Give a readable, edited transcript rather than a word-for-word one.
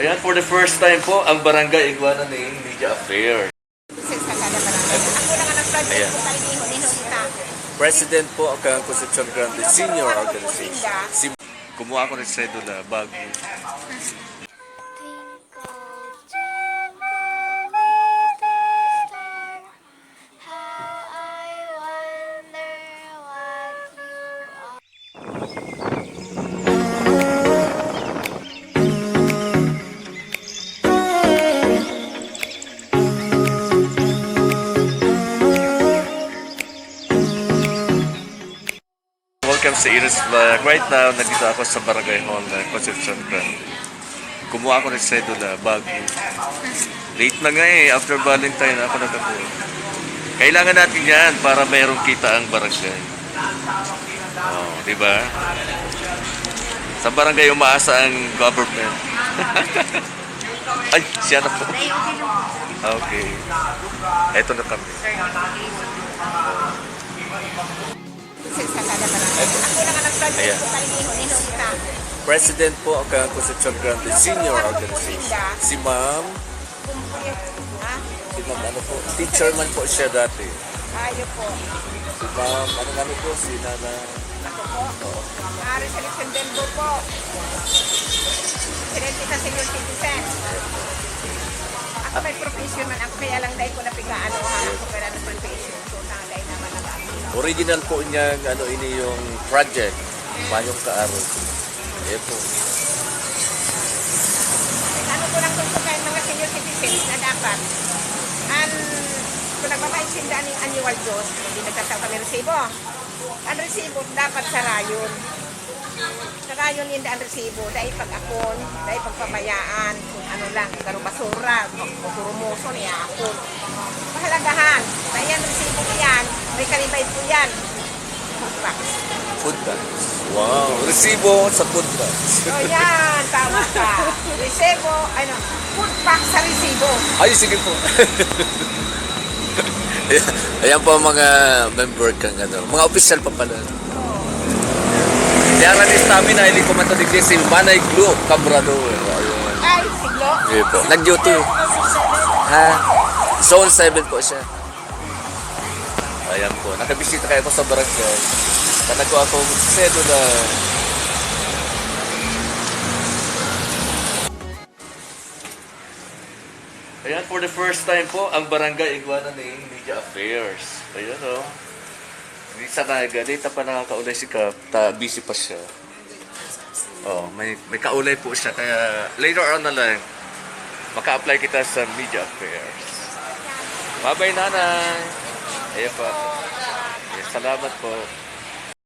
Ayan, for the first time po, ang Barangay Iguana ng Media Affairs. Sa kada barangay. Ako lang ang project Ayan. ko tayo hinunita. President po ang Concepcion Grande Senior Organization. Kumuha ako ng sedula bago. Welcome sa Iris Vlog. Right now, nandito ako sa Barangay Hall ng Concepcion Grande. Kumuha ako ng sedula bago. Late na nga eh, after Valentine ako nagkakuha. Kailangan natin yan para mayroong kita ang barangay. Oh, di ba? Sa barangay umaasa ang government. Ay, siya na po. Okay. Eto na kami. Sa kada barangay. Ako lang ang project Ayan. ko tayo hinunita. President po ang Concepcion Grande Senior Organization. Si Ma'am, Ha? si Ma'am ano po, teacher man po siya dati. Ayo po. Si Ma'am, ano namin po, si Nana. Ako po. Maaari sa Luxembourg po. Presidente sa senior citizen. Ako may profession man ako, kaya lang dahil ko napigaan ako ako pera ng profession. So, dahil naman nag-aaral. Original po niyang ano ini yung project. Mayong Kaaro. Eh po. Ano ko lang gusto kayo mga senior citizens na dapat kung nagpapainsinda ng annual dose, hindi nagtatawag kami resibo. Ang resibo dapat sa rayon. Sa rayon hindi ang resibo, dahil pag-akon, dahil pagpabayaan, kung ano lang, karo basura, o kurumoso niya akon. Pahalagahan, dahil yan resibo ko yan, may kalibay po yan. Food box. Food bags. Wow. Resibo sa food bags. O yan, tama ka. Resibo, ano, food box sa resibo. Ay, sige po. Ayan po ang mga member kang ano. Mga official pa pala. Kaya nanis namin na hindi ko mataligay si Manay Glo Cabrado. Ayun. Ay, siglo. Sige po. Nag-duty. Ha? Zone 7 po siya. Ayan po. Nakabisita kayo ko sa barangay. Tanago akong sedula. Ayan, for the first time po, ang Barangay Iguana ng Media Affairs. Ayan o. Hindi sa data pa nakakaulay si Kap. Busy pa siya. Oh, may kaulay po siya. Kaya later on na lang, maka-apply kita sa Media Affairs. Bye-bye, nanay. Ayan po. Ayan, salamat po.